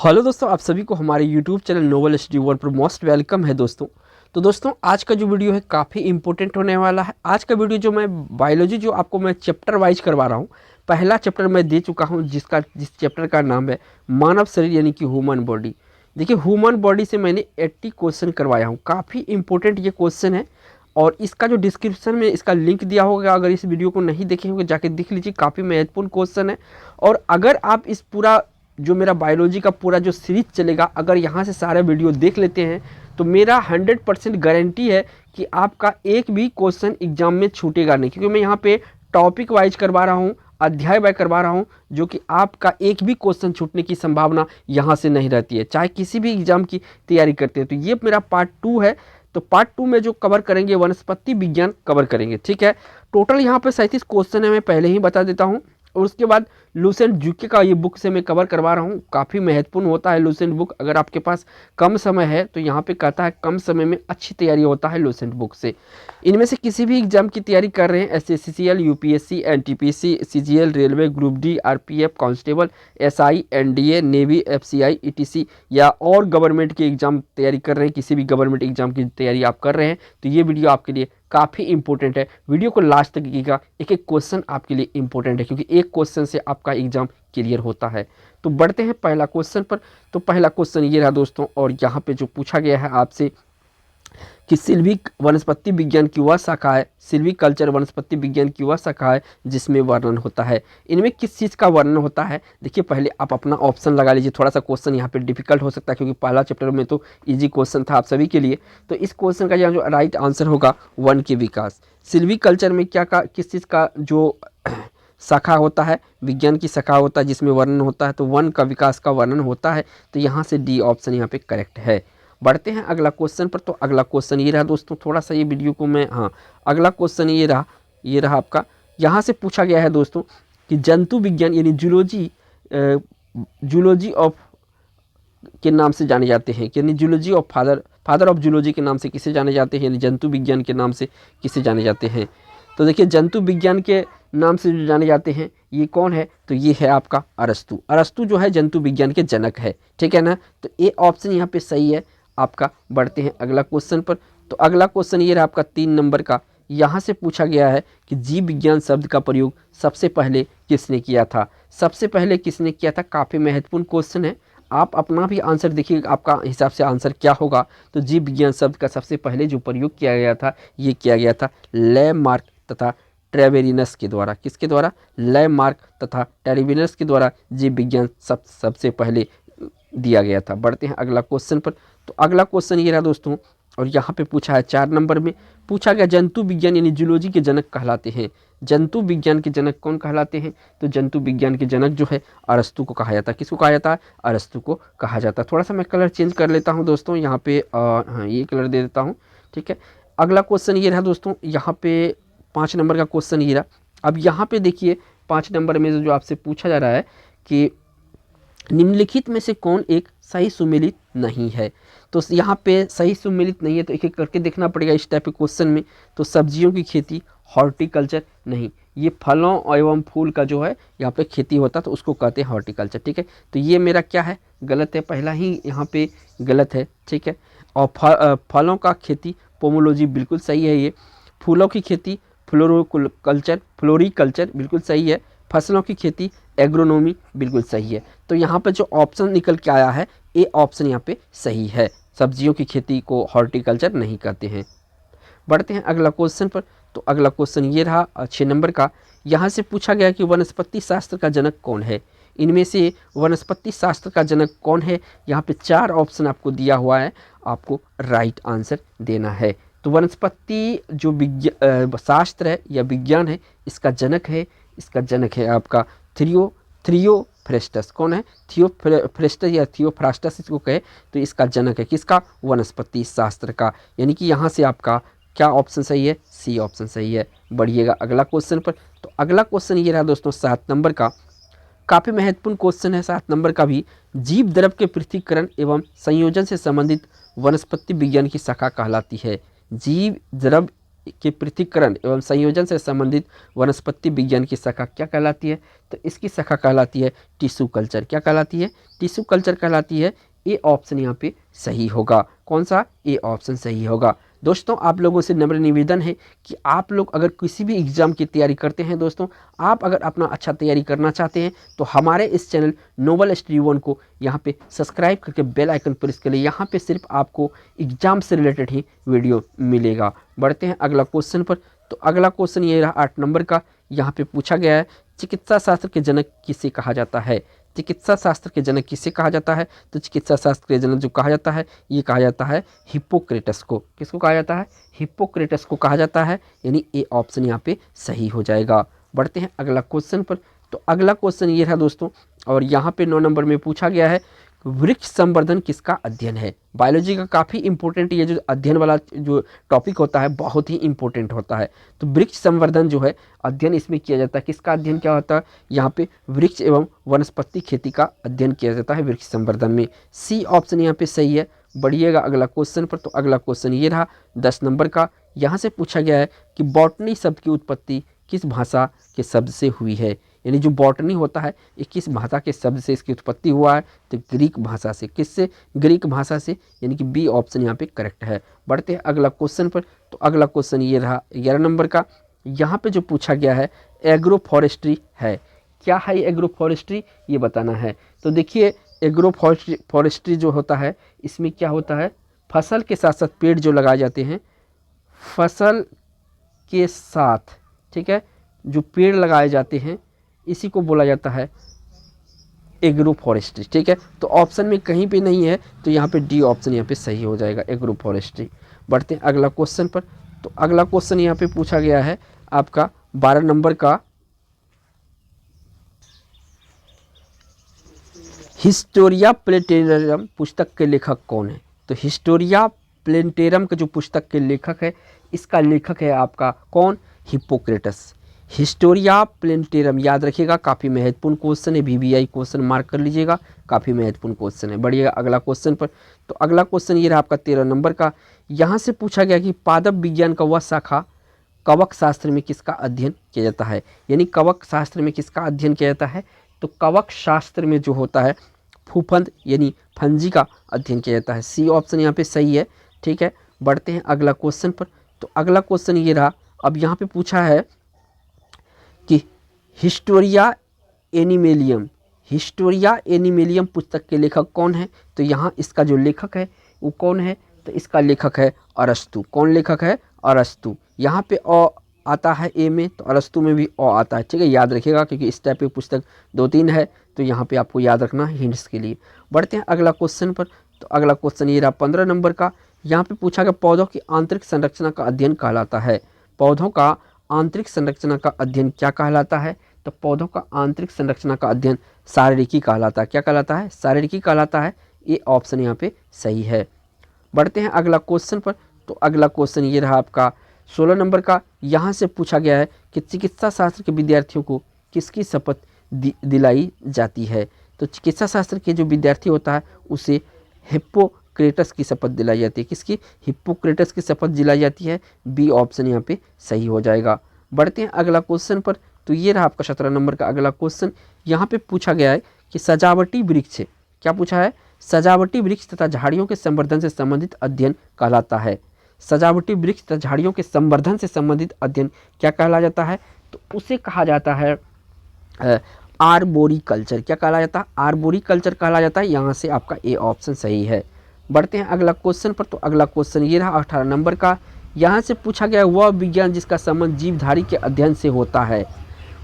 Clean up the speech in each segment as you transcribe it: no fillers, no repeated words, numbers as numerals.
Hello दोस्तों, आप सभी को हमारे YouTube channel novel study world पर मोस्ट वेलकम है दोस्तों। तो दोस्तों, आज का जो वीडियो है काफ़ी इंपॉर्टेंट होने वाला है। आज का वीडियो जो मैं बायोलॉजी जो आपको मैं चैप्टर वाइज करवा रहा हूँ, पहला चैप्टर मैं दे चुका हूँ जिस चैप्टर का नाम है मानव शरीर यानी कि ह्यूमन बॉडी। देखिए, ह्यूमन बॉडी से मैंने 80 क्वेश्चन करवाया हूँ। काफ़ी इंपॉर्टेंट ये क्वेश्चन है और इसका जो डिस्क्रिप्शन में इसका लिंक दिया होगा, अगर इस वीडियो को नहीं देखे होंगे जाके देख लीजिए। काफ़ी महत्वपूर्ण क्वेश्चन है और अगर आप इस पूरा जो मेरा बायोलॉजी का पूरा जो सीरीज चलेगा, अगर यहाँ से सारे वीडियो देख लेते हैं तो मेरा 100% गारंटी है कि आपका एक भी क्वेश्चन एग्जाम में छूटेगा नहीं, क्योंकि मैं यहाँ पे टॉपिक वाइज करवा रहा हूँ, अध्याय वाइज करवा रहा हूँ, जो कि आपका एक भी क्वेश्चन छूटने की संभावना यहाँ से नहीं रहती है, चाहे किसी भी एग्जाम की तैयारी करते हैं। तो ये मेरा पार्ट 2 है। तो पार्ट 2 में जो कवर करेंगे वनस्पति विज्ञान कवर करेंगे, ठीक है। टोटल यहाँ पे 37 क्वेश्चन है, मैं पहले ही बता देता हूँ। और उसके बाद लूसेंट जीके का ये बुक से मैं कवर करवा रहा हूँ। काफ़ी महत्वपूर्ण होता है लूसेंट बुक। अगर आपके पास कम समय है तो यहाँ पे कहता है कम समय में अच्छी तैयारी होता है लूसेंट बुक से। इनमें से किसी भी एग्जाम की तैयारी कर रहे हैं, SSCCL, UPSC, NTPC, CGL, railway, group D, RPF, constable, SI, NDA, navy, FCI, ETC या और गवर्नमेंट के एग्जाम तैयारी कर रहे हैं, किसी भी गवर्नमेंट एग्जाम की तैयारी आप कर रहे हैं, तो ये वीडियो आपके लिए काफ़ी इंपॉर्टेंट है। वीडियो को लास्ट तक कीजिएगा, एक एक क्वेश्चन आपके लिए इंपॉर्टेंट है, क्योंकि एक क्वेश्चन से आपका एग्जाम क्लियर होता है। तो बढ़ते हैं पहला क्वेश्चन पर। तो पहला क्वेश्चन ये रहा दोस्तों, और यहाँ पे जो पूछा गया है आपसे कि सिल्विक वनस्पति विज्ञान की वह शाखा है, सिल्विकल्चर वनस्पति विज्ञान की वह शाखा है जिसमें वर्णन होता है। इनमें किस चीज़ का वर्णन होता है? देखिए, पहले आप अपना ऑप्शन लगा लीजिए। थोड़ा सा क्वेश्चन यहाँ पे डिफिकल्ट हो सकता है, क्योंकि पहला चैप्टर में तो इजी क्वेश्चन था आप सभी के लिए। तो इस क्वेश्चन का यहाँ जो राइट आंसर होगा वन के विकास। सिल्विकल्चर में क्या का किस चीज़ का जो शाखा होता है, विज्ञान की शाखा होता है जिसमें वर्णन होता है, तो वन का विकास का वर्णन होता है। तो यहाँ से डी ऑप्शन यहाँ पे करेक्ट है। बढ़ते हैं अगला क्वेश्चन पर। तो अगला क्वेश्चन ये रहा दोस्तों, थोड़ा सा ये वीडियो को मैं अगला क्वेश्चन ये रहा आपका। यहाँ से पूछा गया है दोस्तों कि जंतु विज्ञान यानी जूलॉजी, जूलॉजी ऑफ के नाम से जाने जाते हैं, यानी zoology of father of zoology के नाम से किसे जाने जाते हैं, यानी जंतु विज्ञान के नाम से किसे जाने जाते हैं। तो देखिए, जंतु विज्ञान के नाम से जो जाने जाते हैं ये कौन है? तो ये है आपका अरस्तु। अरस्तु जो है जंतु विज्ञान के जनक है, ठीक है ना। तो ए ऑप्शन यहाँ पे सही है आपका। बढ़ते हैं अगला क्वेश्चन पर। तो अगला क्वेश्चन ये रहा आपका 3 नंबर का। यहाँ से पूछा गया है कि जीव विज्ञान शब्द का प्रयोग सबसे पहले किसने किया था? सबसे पहले किसने किया था? काफ़ी महत्वपूर्ण क्वेश्चन है। आप अपना भी आंसर देखिए, आपका हिसाब से आंसर क्या होगा। तो जीव विज्ञान शब्द का सबसे पहले जो प्रयोग किया गया था, ये किया गया था लैमार्क तथा ट्रेवेरिनस के द्वारा। किसके द्वारा? लैमार्क तथा ट्रेवेरिनस के द्वारा जीव विज्ञान सबसे पहले दिया गया था। बढ़ते हैं अगला क्वेश्चन पर। तो अगला क्वेश्चन ये रहा दोस्तों, और यहाँ पे पूछा है 4 नंबर में। पूछा गया जंतु विज्ञान यानी जूलॉजी के जनक कहलाते हैं। जंतु विज्ञान के जनक कौन कहलाते हैं? तो जंतु विज्ञान के जनक जो है अरस्तु को कहा जाता है। किसको कहा जाता है? अरस्तु को कहा जाता है। थोड़ा सा मैं कलर चेंज कर लेता हूँ दोस्तों, यहाँ पे हाँ, ये कलर दे देता हूँ, ठीक है। अगला क्वेश्चन ये रहा दोस्तों, यहाँ पे 5 नंबर का क्वेश्चन ये रहा। अब यहाँ पे देखिए, 5 नंबर में जो आपसे पूछा जा रहा है कि निम्नलिखित में से कौन एक सही सुमेलित नहीं है? तो यहाँ पे सही सुमेलित नहीं है, तो एक एक करके देखना पड़ेगा इस टाइप के क्वेश्चन में। तो सब्जियों की खेती, हॉर्टिकल्चर नहीं, ये फलों एवं फूल का जो है यहाँ पे खेती होता है, तो उसको कहते हैं हॉर्टिकल्चर, ठीक है। तो ये मेरा क्या है? गलत है, पहला ही यहाँ पे गलत है, ठीक है। और फलों का खेती पोमोलॉजी बिल्कुल सही है। ये फूलों की खेती फ्लोरिकल्चर बिल्कुल सही है। फसलों की खेती एग्रोनॉमी बिल्कुल सही है। तो यहाँ पे जो ऑप्शन निकल के आया है, ए ऑप्शन यहाँ पे सही है। सब्जियों की खेती को हॉर्टिकल्चर नहीं कहते हैं। बढ़ते हैं अगला क्वेश्चन पर। तो अगला क्वेश्चन ये रहा 6 नंबर का। यहाँ से पूछा गया कि वनस्पति शास्त्र का जनक कौन है? इनमें से वनस्पति शास्त्र का जनक कौन है? यहाँ पे 4 ऑप्शन आपको दिया हुआ है, आपको राइट आंसर देना है। तो वनस्पति जो शास्त्र है या विज्ञान है, इसका जनक है आपका थियोफ्रेस्टस। कौन है? थियोफ्रेस्टस या थियोफ्रास्टस इसको कहे, तो इसका जनक है किसका? वनस्पति शास्त्र का। यानी कि यहाँ से आपका क्या ऑप्शन सही है? सी ऑप्शन सही है। बढ़िएगा अगला क्वेश्चन पर। तो अगला क्वेश्चन ये रहा दोस्तों 7 नंबर का। काफ़ी महत्वपूर्ण क्वेश्चन है 7 नंबर का भी। जीव द्रव के पृथक्करण एवं संयोजन से संबंधित वनस्पति विज्ञान की शाखा कहलाती है। जीव द्रव के पृथक्करण एवं संयोजन से संबंधित वनस्पति विज्ञान की शाखा क्या कहलाती है? तो इसकी शाखा कहलाती है टिश्यू कल्चर। क्या कहलाती है? टिश्यू कल्चर कहलाती है। ए ऑप्शन यहाँ पे सही होगा। कौन सा? ए ऑप्शन सही होगा। दोस्तों आप लोगों से नम्र निवेदन है कि आप लोग अगर किसी भी एग्जाम की तैयारी करते हैं, दोस्तों आप अगर अपना अच्छा तैयारी करना चाहते हैं तो हमारे इस चैनल नोबल स्टडी वन को यहाँ पे सब्सक्राइब करके बेल आइकन प्रेस करें। यहाँ पे सिर्फ आपको एग्जाम से रिलेटेड ही वीडियो मिलेगा। बढ़ते हैं अगला क्वेश्चन पर। तो अगला क्वेश्चन ये रहा 8 नंबर का। यहाँ पे पूछा गया है चिकित्सा शास्त्र के जनक किसे कहा जाता है? चिकित्सा शास्त्र के जनक किसे कहा जाता है? तो चिकित्सा शास्त्र के जनक जो कहा जाता है ये कहा जाता है हिप्पोक्रेटस को। किसको कहा जाता है? हिप्पोक्रेटस को कहा जाता है। यानी ए ऑप्शन यहाँ पे सही हो जाएगा। बढ़ते हैं अगला क्वेश्चन पर। तो अगला क्वेश्चन ये रहा दोस्तों, और यहाँ पे 9 नंबर में पूछा गया है वृक्ष संवर्धन किसका अध्ययन है? बायोलॉजी का काफ़ी इंपॉर्टेंट ये जो अध्ययन वाला जो टॉपिक होता है बहुत ही इंपॉर्टेंट होता है। तो वृक्ष संवर्धन जो है अध्ययन इसमें किया जाता है। किसका अध्ययन क्या होता है? यहाँ पे वृक्ष एवं वनस्पति खेती का अध्ययन किया जाता है वृक्ष संवर्धन में। सी ऑप्शन यहाँ पे सही है। बढ़िएगा अगला क्वेश्चन पर। तो अगला क्वेश्चन ये रहा 10 नंबर का। यहाँ से पूछा गया है कि बॉटनी शब्द की उत्पत्ति किस भाषा के शब्द से हुई है? यानी जो बॉटनी होता है ये किस भाषा के शब्द से इसकी उत्पत्ति हुआ है? तो ग्रीक भाषा से। किससे? ग्रीक भाषा से। यानी कि बी ऑप्शन यहाँ पे करेक्ट है। बढ़ते हैं अगला क्वेश्चन पर। तो अगला क्वेश्चन ये रहा 11 नंबर का। यहाँ पे जो पूछा गया है एग्रो फॉरेस्ट्री है। क्या है ये एग्रो फॉरेस्ट्री? ये बताना है। तो देखिए एग्रो फॉरेस्ट्री जो होता है इसमें क्या होता है, फसल के साथ साथ पेड़ जो लगाए जाते हैं, फसल के साथ, ठीक है, जो पेड़ लगाए जाते हैं इसी को बोला जाता है एग्रो फॉरेस्ट्री। ठीक है, तो ऑप्शन में कहीं पे नहीं है तो यहाँ पे डी ऑप्शन यहाँ पे सही हो जाएगा, एग्रो फॉरेस्ट्री। बढ़ते हैं अगला क्वेश्चन पर। तो अगला क्वेश्चन यहाँ पे पूछा गया है आपका 12 नंबर का, हिस्टोरिया प्लेनेटेरम पुस्तक के लेखक कौन है? तो हिस्टोरिया प्लेनेटेरम का जो पुस्तक के लेखक है इसका लेखक है आपका कौन? हिप्पोक्रेटस। हिस्टोरिया प्लेनेटेरम याद रखिएगा, काफ़ी महत्वपूर्ण क्वेश्चन है, VVI क्वेश्चन मार्क कर लीजिएगा, काफ़ी महत्वपूर्ण क्वेश्चन है। बढ़िएगा अगला क्वेश्चन पर। तो अगला क्वेश्चन ये रहा आपका 13 नंबर का। यहाँ से पूछा गया कि पादप विज्ञान का वह शाखा कवक शास्त्र में किसका अध्ययन किया जाता है? यानी कवक शास्त्र में किसका अध्ययन किया जाता है? तो कवक शास्त्र में जो होता है फूफंद यानी फंजी का अध्ययन किया जाता है। सी ऑप्शन यहाँ पे सही है। ठीक है, बढ़ते हैं अगला क्वेश्चन पर। तो अगला क्वेश्चन ये रहा, अब यहाँ पे पूछा है कि हिस्टोरिया एनिमेलियम, हिस्टोरिया एनिमेलियम पुस्तक के लेखक कौन है? तो यहाँ इसका जो लेखक है वो कौन है? तो इसका लेखक है अरस्तु। कौन लेखक है? अरस्तु। यहाँ पे अ आता है ए में, तो अरस्तु में भी अ आता है। ठीक है, याद रखिएगा क्योंकि इस टाइप की पुस्तक 2-3 है तो यहाँ पे आपको याद रखना है हिंट्स के लिए। बढ़ते हैं अगला क्वेश्चन पर। तो अगला क्वेश्चन ये रहा 15 नंबर का। यहाँ पे पूछा गया पौधों की आंतरिक संरचना का अध्ययन कहलाता है। पौधों का आंतरिक संरचना का अध्ययन क्या कहलाता है? तो पौधों का आंतरिक संरचना का अध्ययन शारीरिकी कहलाता है। क्या कहलाता है? शारीरिकी कहलाता है। ये ऑप्शन यहाँ पे सही है। बढ़ते हैं अगला क्वेश्चन पर। तो अगला क्वेश्चन ये रहा आपका 16 नंबर का। यहाँ से पूछा गया है कि चिकित्सा शास्त्र के विद्यार्थियों को किसकी शपथ दिलाई जाती है? तो चिकित्सा शास्त्र के जो विद्यार्थी होता है उसे हिप्पोक्रेटस की शपथ दिलाई जाती है। किसकी? हिप्पोक्रेटस की शपथ दिलाई जाती है। बी ऑप्शन यहाँ पे सही हो जाएगा। बढ़ते हैं अगला क्वेश्चन पर। तो ये रहा आपका 17 नंबर का अगला क्वेश्चन। यहाँ पे पूछा गया है कि सजावटी वृक्ष, क्या पूछा है? सजावटी वृक्ष तथा झाड़ियों के संवर्धन से संबंधित अध्ययन कहलाता है। सजावटी वृक्ष तथा झाड़ियों के संवर्धन से संबंधित अध्ययन क्या कहला जाता है? तो उसे कहा जाता है आर्बोरिकल्चर। क्या कहला जाता है? आर्बोरिकल्चर कहला जाता है। यहाँ से आपका ए ऑप्शन सही है। बढ़ते हैं अगला क्वेश्चन पर। तो अगला क्वेश्चन ये रहा 18 नंबर का। यहाँ से पूछा गया वह विज्ञान जिसका संबंध जीवधारी के अध्ययन से होता है,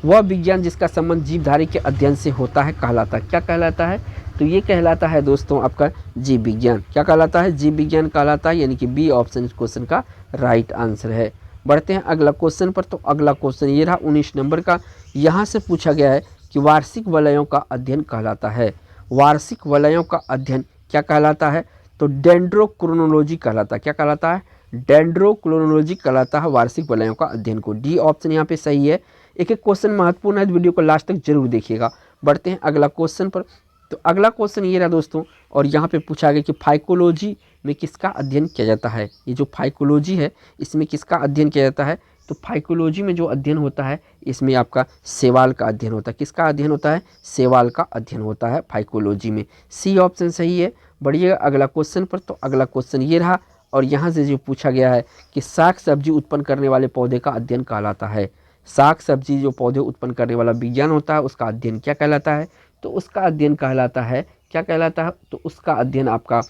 वह विज्ञान जिसका संबंध जीवधारी के अध्ययन से होता है कहलाता है। क्या कहलाता है? तो ये कहलाता है दोस्तों आपका जीव विज्ञान। क्या कहलाता है? जीव विज्ञान कहलाता है। यानी कि बी ऑप्शन इस क्वेश्चन का राइट आंसर है। बढ़ते हैं अगला क्वेश्चन पर। तो अगला क्वेश्चन ये रहा 19 नंबर का। यहाँ से पूछा गया है कि वार्षिक वलयों का अध्ययन कहलाता है। वार्षिक वलयों का अध्ययन क्या कहलाता है? तो डेंड्रोक्रोनोलॉजी कहलाता है। क्या कहलाता है? डेंड्रोक्रोनोलॉजी कहलाता है वार्षिक वलयों का अध्ययन को। डी ऑप्शन यहाँ पे सही है। एक एक क्वेश्चन महत्वपूर्ण है, वीडियो को लास्ट तक जरूर देखिएगा। बढ़ते हैं अगला क्वेश्चन पर। तो अगला क्वेश्चन ये रहा दोस्तों, और यहाँ पे पूछा गया कि फाइकोलॉजी में किसका अध्ययन किया जाता है। ये जो फाइकोलॉजी है इसमें किसका अध्ययन किया जाता है, तो फाइकोलॉजी में जो अध्ययन होता है इसमें आपका शैवाल का अध्ययन होता है। किसका अध्ययन होता है, शैवाल का अध्ययन होता है फाइकोलॉजी में। सी ऑप्शन सही है। बढ़िएगा अगला क्वेश्चन पर। तो अगला क्वेश्चन ये रहा, और यहाँ से जो पूछा गया है कि साग सब्जी उत्पन्न करने वाले पौधे का अध्ययन कहलाता है। साग सब्जी जो पौधे उत्पन्न करने वाला विज्ञान होता है उसका अध्ययन क्या कहलाता है, तो उसका अध्ययन कहलाता है, क्या कहलाता है, तो उसका अध्ययन आपका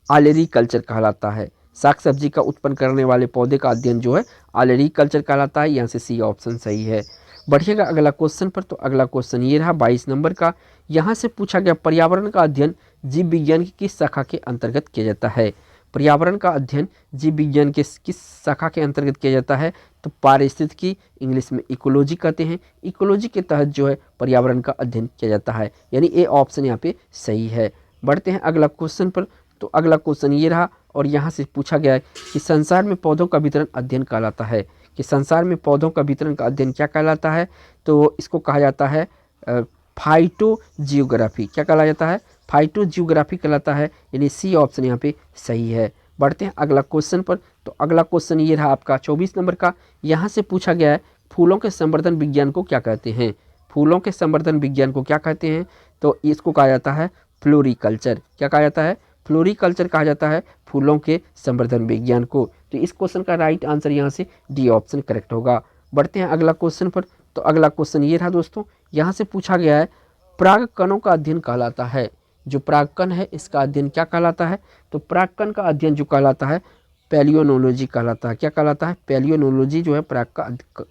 ऑलरिकल्चर कहलाता है। साग सब्जी का उत्पन्न करने वाले पौधे का अध्ययन जो है ऑलरिकल्चर कहलाता है। यहाँ से सी ऑप्शन सही है। बढ़िएगा अगला क्वेश्चन पर। तो अगला क्वेश्चन ये रहा 22 नंबर का। यहाँ से पूछा गया पर्यावरण का अध्ययन जीव विज्ञान की किस शाखा के अंतर्गत किया जाता है। पर्यावरण का अध्ययन जीव विज्ञान के किस शाखा के अंतर्गत किया जाता है, तो पारिस्थितिकी, इंग्लिश में इकोलॉजी कहते हैं। इकोलॉजी के तहत जो है पर्यावरण का अध्ययन किया जाता है, यानी ए ऑप्शन यहाँ पे सही है। बढ़ते हैं अगला क्वेश्चन पर। तो अगला क्वेश्चन ये रहा, और यहाँ से पूछा गया है कि संसार में पौधों का वितरण अध्ययन कहलाता है। कि संसार में पौधों का वितरण का अध्ययन क्या कहलाता है, तो इसको कहा जाता है फाइटो जियोग्राफी। क्या कहा जाता है, फाइटो जियोग्राफी कहलाता है, यानी सी ऑप्शन यहाँ पे सही है। बढ़ते हैं अगला क्वेश्चन पर। तो अगला क्वेश्चन ये रहा आपका 24 नंबर का। यहाँ से पूछा गया है फूलों के संवर्धन विज्ञान को क्या कहते हैं। फूलों के संवर्धन विज्ञान को क्या कहते हैं, तो इसको कहा जाता है फ्लोरिकल्चर। क्या कहा जाता है, फ्लोरिकल्चर कहा जाता है फूलों के संवर्धन विज्ञान को। तो इस क्वेश्चन का राइट आंसर यहाँ से डी ऑप्शन करेक्ट होगा। बढ़ते हैं अगला क्वेश्चन पर। तो अगला क्वेश्चन ये रहा दोस्तों, यहाँ से पूछा गया है परागकणों का अध्ययन कहलाता है। जो परागकण है इसका अध्ययन क्या कहलाता है, तो परागकण का अध्ययन जो कहलाता है पैलियोनोलॉजी कहलाता है। क्या कहलाता है, पैलियोनोलॉजी जो है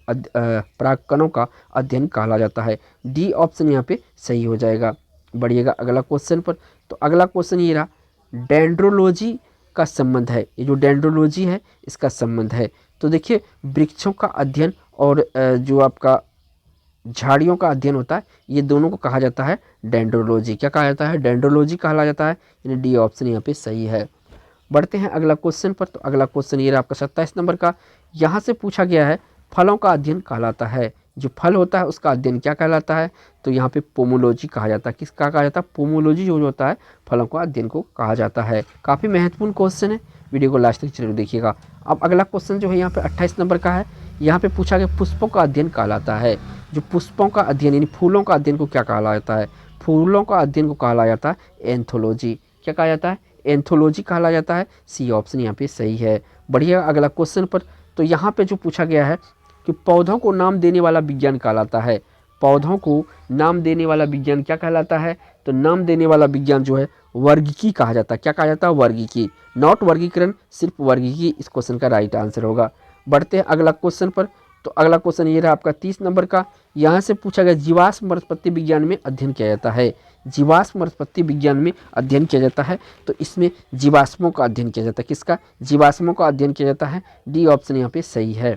परागकणों का अध्ययन कहला जाता है। डी ऑप्शन यहाँ पे सही हो जाएगा। बढ़िएगा अगला क्वेश्चन पर। तो अगला क्वेश्चन ये रहा डेंड्रोलॉजी का संबंध है। ये जो डेंड्रोलॉजी है इसका संबंध है, तो देखिए वृक्षों का अध्ययन और जो आपका झाड़ियों का अध्ययन होता है, ये दोनों को कहा जाता है डेंड्रोलॉजी। क्या कहा जाता है, डेंड्रोलॉजी कहा जाता है, यानी डी ऑप्शन यहाँ पे सही है। बढ़ते हैं अगला क्वेश्चन पर। तो अगला क्वेश्चन ये रहा आपका 27 नंबर का। यहाँ से पूछा गया है फलों का अध्ययन कहलाता है। जो फल होता है उसका अध्ययन क्या कहलाता है, तो यहाँ पे पोमोलॉजी कहा जाता है। किसका कहा जाता है, पोमोलॉजी जो होता है फलों का अध्ययन को कहा जाता है। काफ़ी महत्वपूर्ण क्वेश्चन है, वीडियो को लास्ट तक जरूर देखिएगा। अब अगला क्वेश्चन जो है यहाँ पे 28 नंबर का है। यहाँ पे पूछा गया पुष्पों का अध्ययन कहलाता है। जो पुष्पों का अध्ययन यानी फूलों का अध्ययन को क्या कहा जाता है, फूलों का अध्ययन को कहा जाता है एंथोलॉजी। क्या कहा जाता है, एंथोलॉजी कहा जाता है। सी ऑप्शन यहाँ पे सही है। बढ़िया अगला क्वेश्चन पर। तो यहाँ पे जो पूछा गया है कि पौधों को नाम देने वाला विज्ञान कहलाता है। पौधों को नाम देने वाला विज्ञान क्या कहलाता है, तो नाम देने वाला विज्ञान जो है वर्गीकी कहा जाता है। क्या कहा जाता है, वर्गीकी, नॉट वर्गीकरण, सिर्फ वर्गीकी इस क्वेश्चन का राइट आंसर होगा। बढ़ते हैं अगला क्वेश्चन पर। तो अगला क्वेश्चन ये रहा आपका 30 नंबर का। यहाँ से पूछा गया जीवाश्म वनस्पति विज्ञान में अध्ययन किया जाता है। जीवाश्म वनस्पति विज्ञान में अध्ययन किया जाता है, तो इसमें जीवाश्मों का अध्ययन किया जाता है। किसका, जीवाश्मों का अध्ययन किया जाता है। डी ऑप्शन यहाँ पे सही है।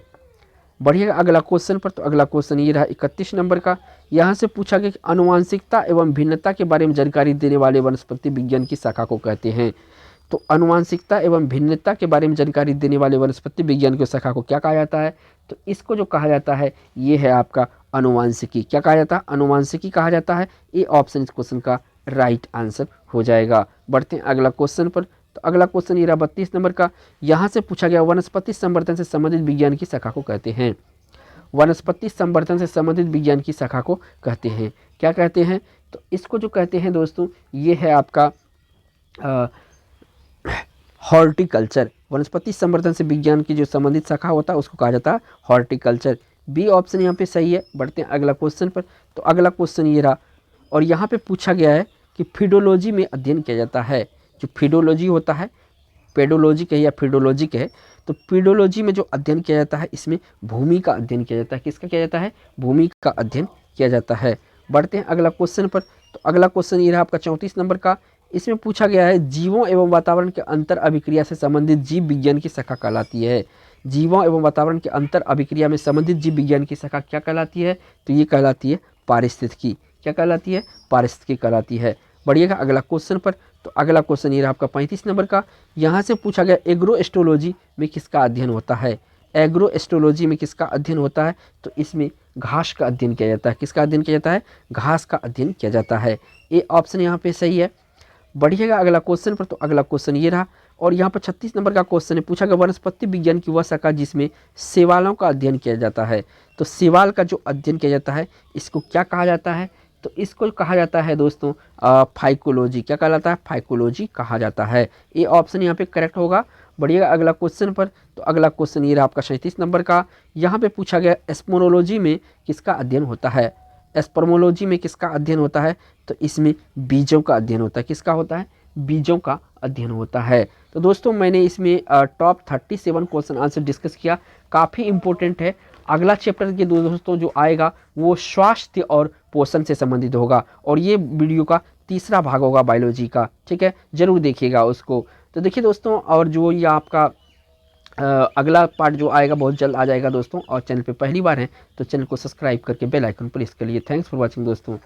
बढ़िएगा अगला क्वेश्चन पर। तो अगला क्वेश्चन ये रहा 31 नंबर का। यहाँ से पूछा गया कि आनुवांशिकता एवं भिन्नता के बारे में जानकारी देने वाले वनस्पति विज्ञान की शाखा को कहते हैं। तो आनुवांशिकता एवं भिन्नता के बारे में जानकारी देने वाले वनस्पति विज्ञान की शाखा को क्या कहा जाता है, तो इसको जो कहा जाता है ये है आपका अनुवांशिकी। क्या कहा जाता है, अनुवांशिकी कहा जाता है। ये ऑप्शन इस क्वेश्चन का राइट आंसर हो जाएगा। बढ़ते हैं अगला क्वेश्चन पर। तो अगला क्वेश्चन ये रहा 32 नंबर का। यहाँ से पूछा गया वनस्पति संवर्धन से संबंधित विज्ञान की शाखा को कहते हैं। वनस्पति संवर्धन से संबंधित विज्ञान की शाखा को कहते हैं। क्या कहते हैं, तो इसको जो कहते हैं दोस्तों ये है आपका हॉर्टिकल्चर। वनस्पति संवर्धन से विज्ञान की जो संबंधित शाखा होता है उसको कहा जाता है हॉर्टिकल्चर। बी ऑप्शन यहाँ पे सही है। बढ़ते हैं अगला क्वेश्चन पर। तो अगला क्वेश्चन ये रहा, और यहाँ पे पूछा गया है कि फिडोलॉजी में अध्ययन किया जाता है। जो फिडोलॉजी होता है, पेडोलॉजी कहे या फिडोलॉजी कहे, तो फिडोलॉजी में जो अध्ययन किया जाता है इसमें भूमि का अध्ययन किया जाता है। किसका किया जाता है, भूमि का अध्ययन किया जाता है। बढ़ते हैं अगला क्वेश्चन पर। तो अगला क्वेश्चन ये रहा आपका 34 नंबर का। इसमें पूछा गया है जीवों एवं वातावरण के अंतर अभिक्रिया से संबंधित जीव विज्ञान की शाखा कहलाती है। जीवों एवं वातावरण के अंतर अभिक्रिया में संबंधित जीव विज्ञान की शाखा क्या कहलाती है, तो ये कहलाती है पारिस्थितिकी। क्या कहलाती है, पारिस्थितिकी कहलाती है। बढ़िएगा अगला क्वेश्चन पर। तो अगला क्वेश्चन ये रहा आपका 35 नंबर का। यहाँ से पूछा गया एग्रोएस्ट्रोलॉजी में किसका अध्ययन होता है। एग्रोएस्ट्रोलॉजी में किसका अध्ययन होता है, तो इसमें घास का अध्ययन किया जाता है। किसका अध्ययन किया जाता है? घास का अध्ययन किया जाता है। ए ऑप्शन यहाँ पे सही है। बढ़िएगा अगला क्वेश्चन पर। तो अगला क्वेश्चन ये रहा और यहाँ पर 36 नंबर का क्वेश्चन है। पूछा गया वनस्पति विज्ञान की वह शाखा जिसमें शैवालों का अध्ययन किया जाता है। तो शैवाल का जो अध्ययन किया जाता है इसको क्या कहा जाता है? तो इसको कहा जाता है दोस्तों फाइकोलॉजी। क्या कहा जाता है? फाइकोलॉजी कहा जाता है। ये ऑप्शन यहाँ पे करेक्ट होगा। बढ़िएगा अगला क्वेश्चन पर। तो अगला क्वेश्चन ये रहा आपका 37 नंबर का। यहाँ पे पूछा गया एस्पोनोलॉजी में किसका अध्ययन होता है? एस्पर्मोलॉजी में किसका अध्ययन होता है? तो इसमें बीजों का अध्ययन होता है। किसका होता है? बीजों का अध्ययन होता है। तो दोस्तों मैंने इसमें टॉप 37 क्वेश्चन आंसर डिस्कस किया, काफ़ी इंपॉर्टेंट है। अगला चैप्टर के दोस्तों जो आएगा वो स्वास्थ्य और पोषण से संबंधित होगा और ये वीडियो का तीसरा भाग होगा बायोलॉजी का। ठीक है, जरूर देखिएगा उसको। तो देखिए दोस्तों, और जो ये आपका अगला पार्ट जो आएगा बहुत जल्द आ जाएगा दोस्तों। और चैनल पे पहली बार है तो चैनल को सब्सक्राइब करके बेल आइकन प्रेस करिए। थैंक्स फॉर वॉचिंग दोस्तों।